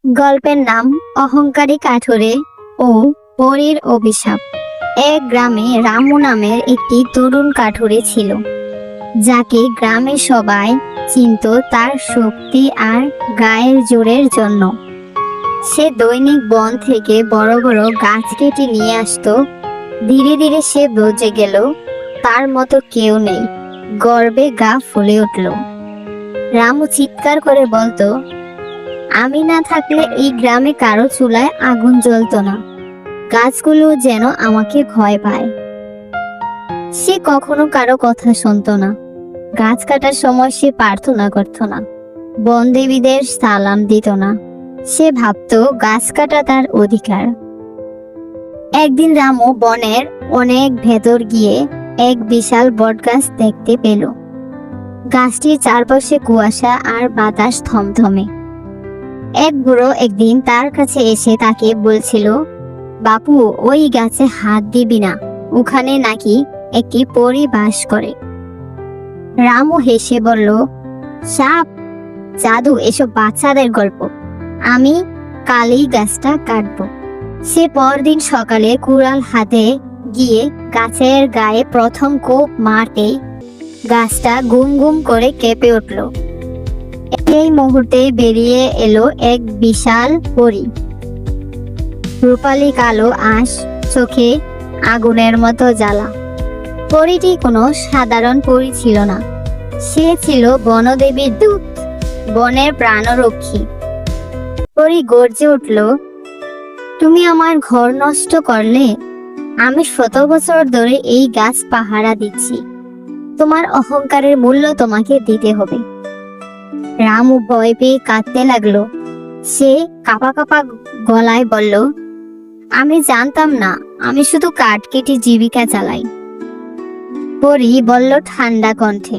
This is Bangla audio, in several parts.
গল্পের নাম অহংকারী কাঠুরে ও পরীর অভিশাপ। এক গ্রামে রামু নামের একটি তরুণ কাঠুরে ছিল, যাকে গ্রামের সবাই চিনত তার শক্তি আর গায়ের জোরের জন্য। সে দৈনিক বন থেকে বড় বড় গাছ কেটে নিয়ে আসতো। ধীরে ধীরে সে বুঝে গেল তার মতো কেউ নেই। গর্বে গা ফুলে উঠল। রামু চিৎকার করে বলতো, আমি না থাকলে এই গ্রামে কারো চুলায় আগুন জ্বলতো না। গাছগুলো যেন আমাকে ভয় পায়। সে কখনো কারো কথা শুনতো না। গাছ কাটার সময় সে প্রার্থনা করতো না, বন দেবীদের সালাম দিত না। সে ভাবতো গাছ কাটা তার অধিকার। একদিন রামু বনের অনেক ভেতর গিয়ে এক বিশাল বটগাছ দেখতে পেল। গাছটির চারপাশে কুয়াশা আর বাতাস থমথমে। এক বুড়ো একদিন তার কাছে এসে তাকে বলছিল, বাপু, ওই গাছে হাত দিবি না, ওখানে নাকি একটি পরী বাস করে। রামু হেসে বলল, সাপ, জাদু, এসব বাচ্চাদের গল্প। আমি কালই গাছটা কাটবো। সে পরদিন সকালে কুড়াল হাতে গিয়ে গাছের গায়ে প্রথম কোপ মারতেই গাছটা গুম গুম করে কেঁপে উঠল। এই মুহূর্তে বেরিয়ে এলো এক বিশাল পরী। রূপালী কালো আঁশ, চোখে আগুনের মতো জ্বালা। পরীটি কোনো সাধারণ পরী ছিল না। সে ছিল বনদেবীর দূত, বনের প্রাণরক্ষী। পরী গর্জে উঠল, তুমি আমার ঘর নষ্ট করলে। আমি 100 বছর ধরে এই গাছ পাহারা দিচ্ছি। তোমার অহংকারের মূল্য তোমাকে দিতে হবে। রামু ভয় পেয়ে কাঁদতে লাগলো। সে কাঁপা কাঁপা গলায় বলল, আমি জানতাম না, আমি শুধু কাঠ কেটে জীবিকা চালাই। পরী বলল ঠান্ডা কণ্ঠে,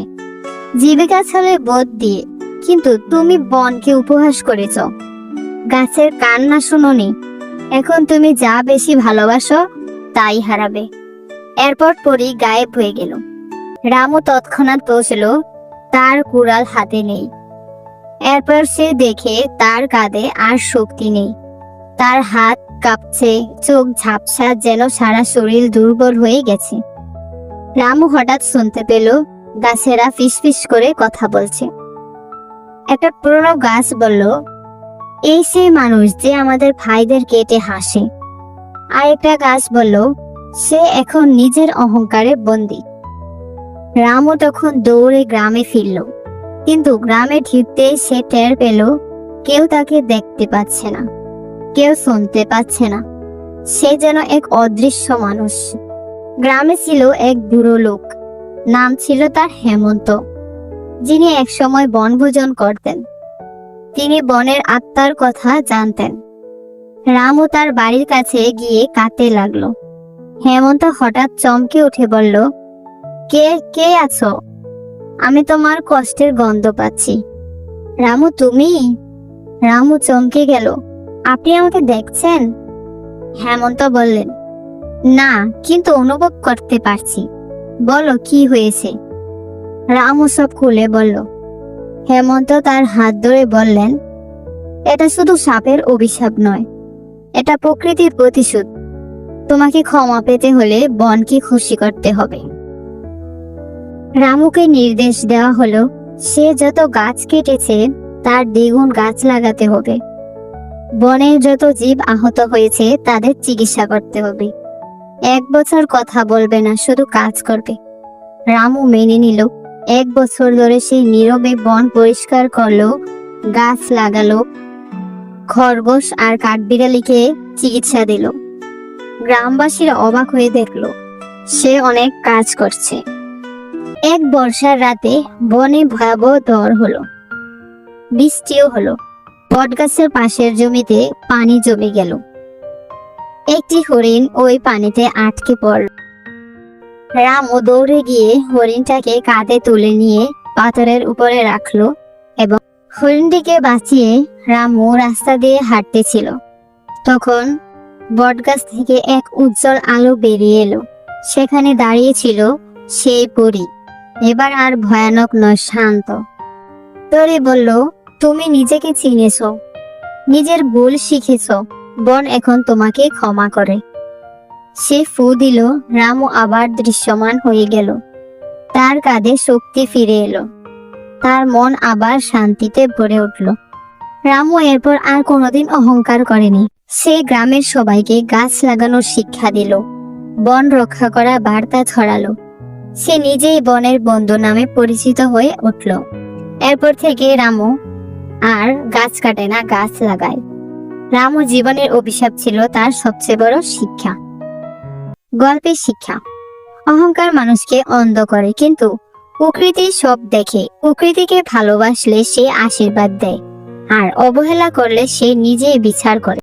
জীবিকা চলে বোধ দিয়ে, কিন্তু তুমি বনকে উপহাস করেছ, গাছের কান্না শুনোনি। এখন তুমি যা বেশি ভালোবাসো তাই হারাবে। এরপর পরী গায়েব হয়ে গেল। রামু তৎক্ষণাৎ পৌঁছল, তার কুড়াল হাতে নেই। এরপর সে দেখে তার কাঁধে আর শক্তি নেই। তার হাত কাঁপছে, চোখ ঝাপসা, যেন সারা শরীর দুর্বল হয়ে গেছে। রামু হঠাৎ শুনতে পেল গাছেরা ফিসফিস করে কথা বলছে। একটা পুরনো গাছ বলল, এই সেই মানুষ যে আমাদের ভাইদের কেটে হাসে। আর একটা গাছ বলল, সে এখন নিজের অহংকারে বন্দী। রামু তখন দৌড়ে গ্রামে ফিরল, কিন্তু গ্রামে ঢুকতেই সে টের পেল কেউ তাকে দেখতে পাচ্ছে না, কেউ শুনতে পাচ্ছে না। সে যেন এক অদৃশ্য মানুষ। গ্রামে ছিল এক বুড়ো লোক, নাম ছিল তার হেমন্ত, যিনি একসময় বনভোজন করতেন। তিনি বনের আত্মার কথা জানতেন। রামু তার বাড়ির কাছে গিয়ে কাঁদতে লাগলো। হেমন্ত হঠাৎ চমকে উঠে বলল, কে কে আছো? আমি তোমার কষ্টের গন্ধ পাচ্ছি। রামু, তুমি? রামু চমকে গেল, আপনি আমাকে দেখছেন? হেমন্ত বললেন, না, কিন্তু অনুভব করতে পারছি। বলো, কি হয়েছে? রামু সব খুলে বলল। হেমন্ত তার হাত ধরে বললেন, এটা শুধু সাপের অভিশাপ নয়, এটা প্রকৃতির প্রতিশোধ। তোমাকে ক্ষমা পেতে হলে বনকে খুশি করতে হবে। রামুকে নির্দেশ দেওয়া হলো, সে যত গাছ কেটেছে তার দ্বিগুণ গাছ লাগাতে হবে। বনের যত জীব আহত হয়েছে তাদের চিকিৎসা করতে হবে। 1 বছর কথা বলবে না, শুধু কাজ করবে। রামু মেনে নিল। 1 বছর ধরে সে নীরবে বন পরিষ্কার করলো, গাছ লাগালো, খরগোশ আর কাঠবিড়ালিকে চিকিৎসা দিল। গ্রামবাসীরা অবাক হয়ে দেখলো সে অনেক কাজ করছে। এক বর্ষার রাতে বনে ভয়াবহ ঝড় হলো, বৃষ্টিও হলো। বটগাছের পাশের জমিতে পানি জমে গেল। একটি হরিণ ওই পানিতে আটকে পড়ল। রামু দৌড়ে গিয়ে হরিণটাকে কাঁধে তুলে নিয়ে পাথরের উপরে রাখলো এবং হরিণটিকে বাঁচিয়ে রামু রাস্তা দিয়ে হাঁটতেছিল। তখন বটগাছ থেকে এক উজ্জ্বল আলো বেরিয়ে এলো। সেখানে দাঁড়িয়ে ছিল সেই পরী। এবার আর ভয়ানক নয়, শান্ত। পরী বলল, তুমি নিজেকে চিনেছো? নিজের ভুল শিখেছ, বন এখন তোমাকে ক্ষমা করে। সে ফু দিল, রামু আবার দৃশ্যমান হয়ে গেল। তার কাঁধে শক্তি ফিরে এলো, তার মন আবার শান্তিতে ভরে উঠল। রামু এরপর আর কোনোদিন অহংকার করেনি। সে গ্রামের সবাইকে গাছ লাগানোর শিক্ষা দিল, বন রক্ষা করা বার্তা ছড়ালো। সে নিজেই বনের বন্ধু নামে পরিচিত হয়ে উঠল। এরপর থেকে রামু আর গাছ কাটে না, গাছ লাগায়। রামু জীবনের অভিশাপ ছিল তার সবচেয়ে বড় শিক্ষা। গল্পের শিক্ষা: অহংকার মানুষকে অন্ধ করে, কিন্তু প্রকৃতি সব দেখে। প্রকৃতিকে ভালোবাসলে সে আশীর্বাদ দেয়, আর অবহেলা করলে সে নিজেই বিচার করে।